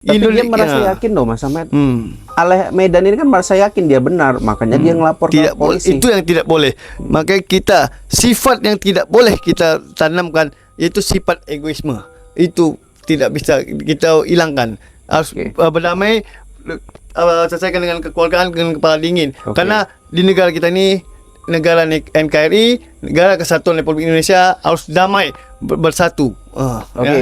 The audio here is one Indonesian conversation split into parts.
Tapi dia merasa yakin loh Mas Ahmed. Aleh Medan ini kan merasa yakin dia benar, makanya dia ngelapor ke polisi. Itu yang tidak boleh. Makanya kita, sifat yang tidak boleh kita tanamkan, yaitu sifat egoisme. Itu tidak bisa kita hilangkan. Harus berdamai, selesaikan dengan kekeluargaan, dengan kepala dingin. Karena di negara kita ini, negara NKRI, negara kesatuan Republik Indonesia, harus damai, bersatu.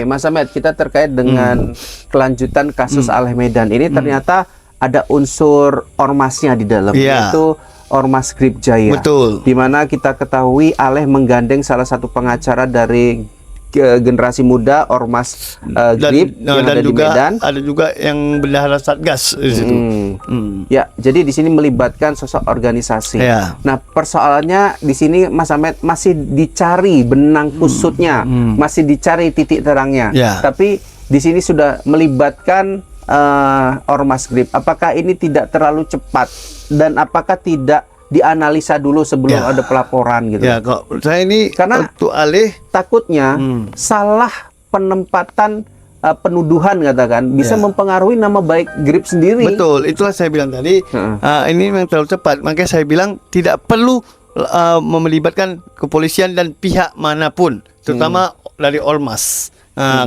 Mas Ahmed, kita terkait dengan kelanjutan kasus Aleh Medan ini, ternyata ada unsur ormasnya di dalam, yaitu Ormas Grip Jaya. Betul. Di mana kita ketahui Aleh menggandeng salah satu pengacara dari generasi muda Ormas Grip yang dan ada juga, di Medan. ada juga yang bendahara Satgas di situ. Ya, jadi di sini melibatkan sosok organisasi. Nah, persoalannya di sini Mas Ahmed masih dicari benang kusutnya, masih dicari titik terangnya. Tapi di sini sudah melibatkan Ormas Grip. Apakah ini tidak terlalu cepat dan apakah tidak dianalisa dulu sebelum ada pelaporan gitu? Ya, kok saya ini karena untuk Aleh takutnya salah penempatan penuduhan katakan bisa mempengaruhi nama baik Grip sendiri. Betul, itulah saya bilang tadi. Ini memang terlalu cepat, makanya saya bilang tidak perlu melibatkan kepolisian dan pihak manapun, terutama dari Ormas.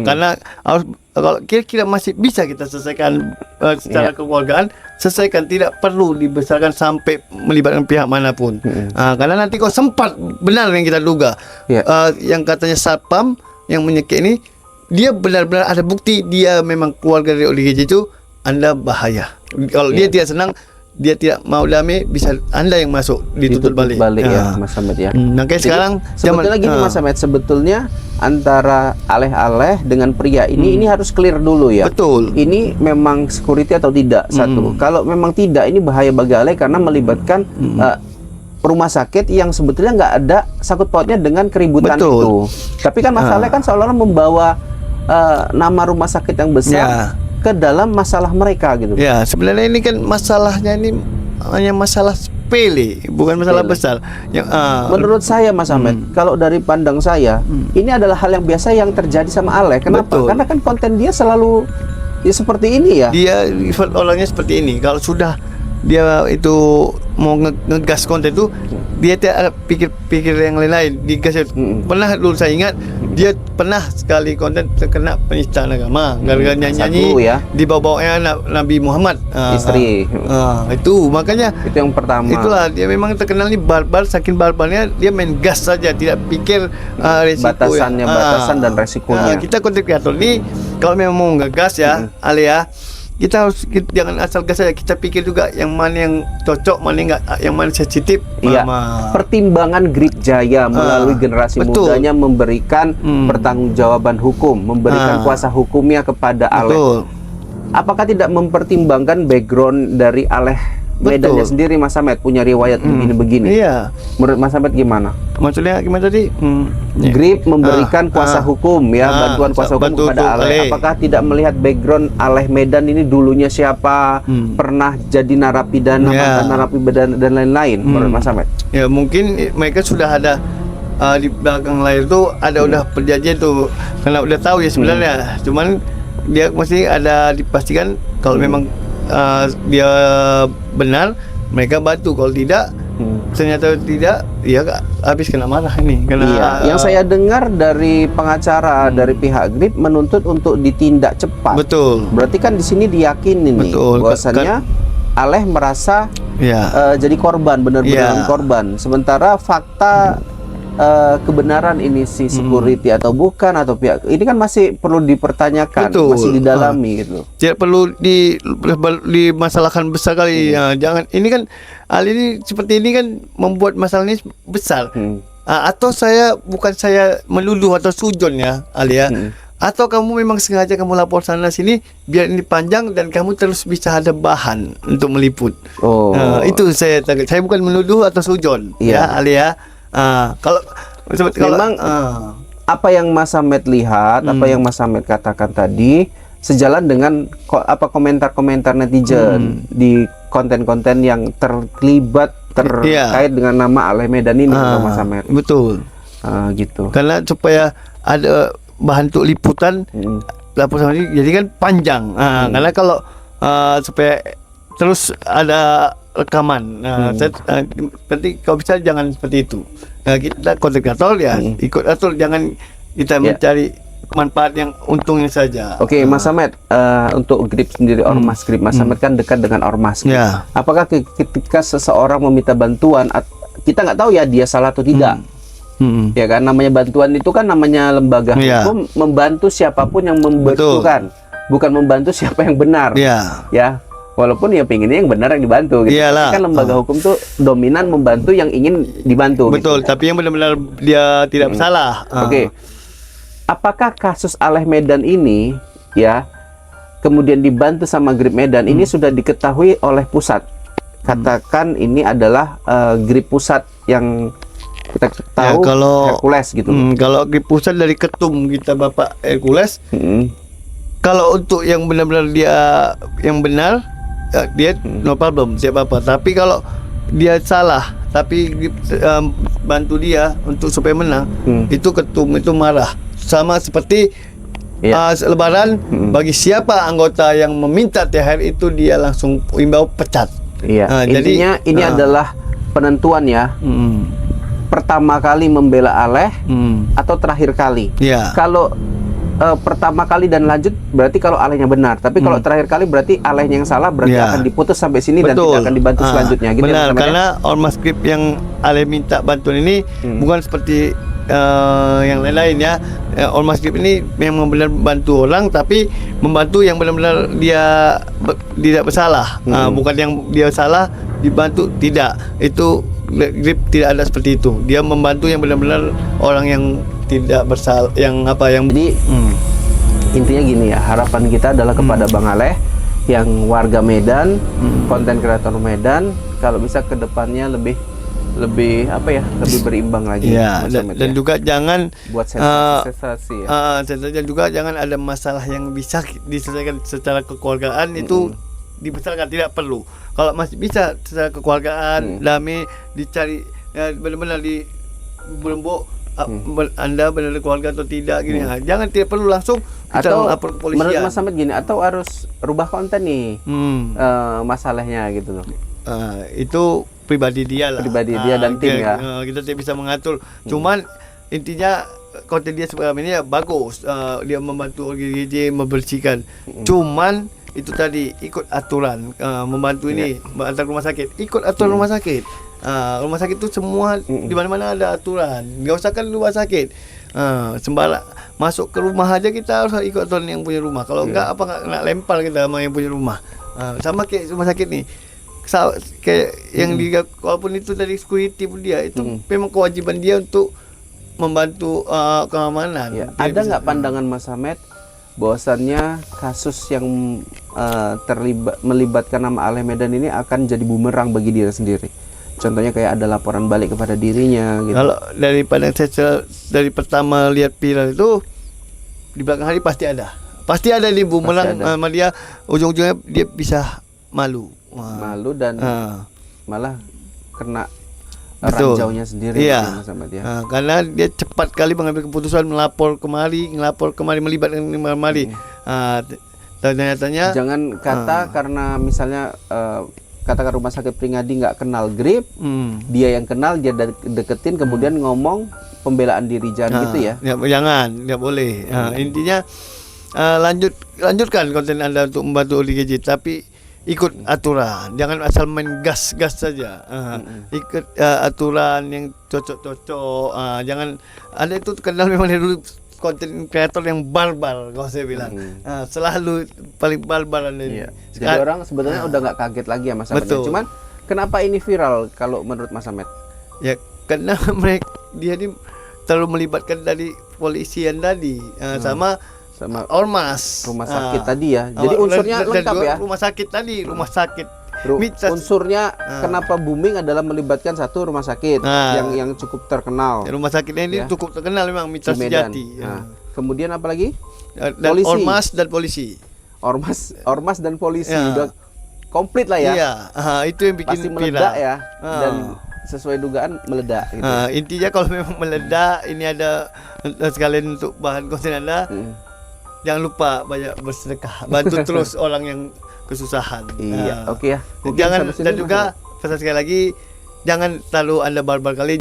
Karena harus, kalau kira-kira masih bisa kita selesaikan secara kekeluargaan, selesaikan, tidak perlu dibesarkan sampai melibatkan pihak manapun. Karena nanti kok sempat benar yang kita duga, yang katanya Satpam yang menyekik ini, dia benar-benar ada bukti dia memang keluarga dari ODGJ itu, Anda bahaya. Kalau dia tidak senang, dia tidak mau damai, bisa Anda yang masuk dituntut balik ya Mas Ahmed ya. Makanya sekarang sebetulnya gini Mas Ahmed, sebetulnya antara Aleh dengan pria ini harus clear dulu ya. Betul. Ini memang security atau tidak, satu. Kalau memang tidak, ini bahaya bagi Aleh karena melibatkan rumah sakit yang sebetulnya nggak ada sangkut pautnya dengan keributan itu. Tapi kan Mas Aleh kan seolah-olah membawa nama rumah sakit yang besar ke dalam masalah mereka gitu. Ya, sebenarnya ini kan masalahnya ini hanya masalah sepele, bukan masalah besar. Yang menurut saya Mas Ahmed, kalau dari pandang saya, ini adalah hal yang biasa yang terjadi sama Aleh. Kenapa? Karena kan konten dia selalu seperti ini ya. Dia orangnya seperti ini. Kalau sudah dia itu mau ngegas konten itu, dia tidak ada pikir yang lain-lain. Digas. Pernah dulu saya ingat dia pernah sekali konten terkena penistaan agama gara-gara nyanyi di bawah-bawahnya Nabi Muhammad, istri. Itu makanya itu yang pertama. Itulah dia memang terkenal ini barbar, saking barbarnya dia main gas saja, tidak pikir resiko batasan dan resikonya. Kita konten kreator ini kalau memang mau ngegas ya, Alia, kita harus jangan asal gas saja, kita pikir juga yang mana yang cocok, mana enggak, yang mana sensitif. Pertimbangan Grip Jaya melalui generasi mudanya memberikan pertanggungjawaban hukum, memberikan kuasa hukumnya kepada Aleh. Apakah tidak mempertimbangkan background dari Aleh Medannya sendiri, Mas Ahmed punya riwayat begini-begini? Menurut Mas Ahmed gimana? Maksudnya gimana tadi? Grip memberikan kuasa hukum bantuan kuasa hukum kepada Aleh. Apakah tidak melihat background Aleh Medan ini dulunya siapa, pernah jadi narapidana, mantan narapidana dan lain-lain, menurut Mas Ahmed? Ya mungkin mereka sudah ada di belakang layar itu ada udah perjanjian tuh, karena udah tahu ya sebenarnya. Cuman dia mesti ada dipastikan kalau memang dia benar, mereka bantu. Kalau tidak, ternyata tidak, ya habis kena marah ini. Yang saya dengar dari pengacara dari pihak Grip menuntut untuk ditindak cepat. Berarti kan di sini diyakini nih bahwasannya Aleh merasa jadi korban, benar-benar korban. Sementara fakta kebenaran ini si security atau bukan, atau pihak ini kan masih perlu dipertanyakan, masih didalami gitu. Tidak perlu dimasalahkan besar kali. Jangan, ini kan hal ini seperti ini kan membuat masalah ini besar. Atau bukan saya menuduh atau sujon ya, Alia. Atau kamu memang sengaja kamu lapor sana sini biar ini panjang dan kamu terus bisa ada bahan untuk meliput. Itu saya bukan menuduh atau sujon ya, Alia. Kalau memang apa yang Mas Ahmed lihat, apa yang Mas Ahmed katakan tadi sejalan dengan komentar-komentar netizen di konten-konten yang terlibat terkait dengan nama Aleh Medan ini, Mas Ahmed. Betul. Gitu. Karena supaya ada bahan untuk liputan, lapor sama dia, jadi kan panjang. Karena kalau supaya terus ada rekaman. Berarti kalau bisa jangan seperti itu. Kita konten kreator ya ikut atur, jangan kita mencari manfaat yang untungnya saja. Oke, Mas Samet, untuk Grip sendiri, Ormas Grip, Mas Samet kan dekat dengan Ormas Grip. Apakah ketika seseorang meminta bantuan, kita nggak tahu ya dia salah atau tidak? Ya kan, namanya bantuan itu kan namanya lembaga hukum membantu siapapun yang membutuhkan, bukan membantu siapa yang benar. Ya, walaupun ya pengennya yang benar yang dibantu. Gitu. Tapi kan lembaga hukum tuh dominan membantu yang ingin dibantu. Betul, gitu. Tapi yang benar-benar dia tidak bersalah. Oke. Apakah kasus Aleh Medan ini ya kemudian dibantu sama Grip Medan ini sudah diketahui oleh pusat? Katakan ini adalah Grip pusat yang kita tahu kalau Hercules gitu. Kalau Grip pusat dari ketum kita Bapak Hercules. Kalau untuk yang benar-benar dia yang benar, dia no problem siapa apa. Tapi kalau dia salah, tapi bantu dia untuk supaya menang, itu ketum itu marah. Sama seperti Lebaran, bagi siapa anggota yang meminta THR itu dia langsung imbau pecat. Intinya ini adalah penentuan ya. Pertama kali membela Aleh atau terakhir kali. Kalau pertama kali dan lanjut berarti kalau Alehnya benar. Tapi kalau terakhir kali berarti Alehnya yang salah, berarti akan diputus sampai sini. Dan tidak akan dibantu selanjutnya. Gitu benar, karena Ormas Grip yang Aleh minta bantuan ini bukan seperti yang lain-lain ya. Ormas Grip ini memang benar bantu orang, tapi membantu yang benar-benar dia tidak bersalah. Bukan yang dia salah dibantu, tidak. Itu Grip tidak ada seperti itu. Dia membantu yang benar-benar orang yang tidak bersalah, yang apa yang. Jadi intinya gini ya, harapan kita adalah kepada Bang Aleh yang warga Medan, konten kreator Medan, kalau bisa ke depannya lebih apa ya, lebih berimbang lagi. Dan juga jangan buat sensasi dan juga jangan ada masalah yang bisa diselesaikan secara kekeluargaan itu dibesarkan, tidak perlu. Kalau masih bisa secara kekeluargaan damai dicari benar-benar di berembuk Anda benar keluarga atau tidak gini. Jangan, tidak perlu langsung kita lapor ke polisi. Menurut Mas Samet gini, atau harus rubah konten nih masalahnya gitu loh. Itu pribadi dia lah. Pribadi dia dan tim ya. Kita tidak bisa mengatur. Cuman intinya konten dia seperti ini ya bagus. Dia membantu OGG membersihkan. Cuman itu tadi ikut aturan, membantu ini antar rumah sakit, ikut aturan rumah sakit. Rumah sakit itu semua di mana-mana ada aturan. Enggak usah kan rumah sakit. Sembarang masuk ke rumah aja kita harus ikut aturan yang punya rumah. Kalau enggak apa nak lempar kita sama yang punya rumah. Sama kayak rumah sakit nih. Kayak yang dia, walaupun itu dari security pun dia itu memang kewajiban dia untuk membantu keamanan. Ada nggak pandangan Mas Samet bahwasannya kasus yang melibatkan nama Aleh Medan ini akan jadi bumerang bagi diri sendiri? Contohnya kayak ada laporan balik kepada dirinya gitu. Kalau daripada saya dari pertama lihat viral itu di belakang hari pasti ada di bumerang sama dia, ujung-ujungnya dia bisa malu dan malah kena ranjaunya sendiri. Sama dia. Karena dia cepat kali mengambil keputusan melapor kemari, melibatkan kemari. Ternyata jangan kata karena misalnya katakan rumah sakit Pringadi nggak kenal Grip, dia yang kenal, dia deketin kemudian ngomong pembelaan diri, jangan gitu ya. Jangan, nggak boleh. Intinya lanjutkan konten Anda untuk membantu ODGJ, tapi ikut aturan, jangan asal main gas saja. Ikut aturan yang cocok. Jangan, Anda itu kenal memang dari dulu konten kreator yang barbar, kalau saya bilang. Selalu paling barbar Anda ini. Jadi orang sebetulnya udah nggak kaget lagi ya Mas Samet. Cuman kenapa ini viral kalau menurut Mas Samet? Ya karena dia ini terlalu melibatkan dari polisian tadi, sama ormas, rumah sakit tadi ya. Jadi unsurnya lengkap ya. Rumah sakit. Unsurnya kenapa booming adalah melibatkan satu rumah sakit yang cukup terkenal. Rumah sakitnya ini cukup terkenal memang, mitra sejati. Kemudian apa lagi? Polisi. Ormas dan polisi. Ormas dan polisi udah komplit lah ya. Itu yang bikin pasti meledak ya. Dan sesuai dugaan meledak gitu. Intinya kalau memang meledak, ini ada sekalian untuk bahan konten Anda. jangan lupa banyak bersedekah, bantu terus orang yang kesusahan. Iya, oke ya. Jangan, dan juga pesan sekali lagi, jangan terlalu Anda barbar kali.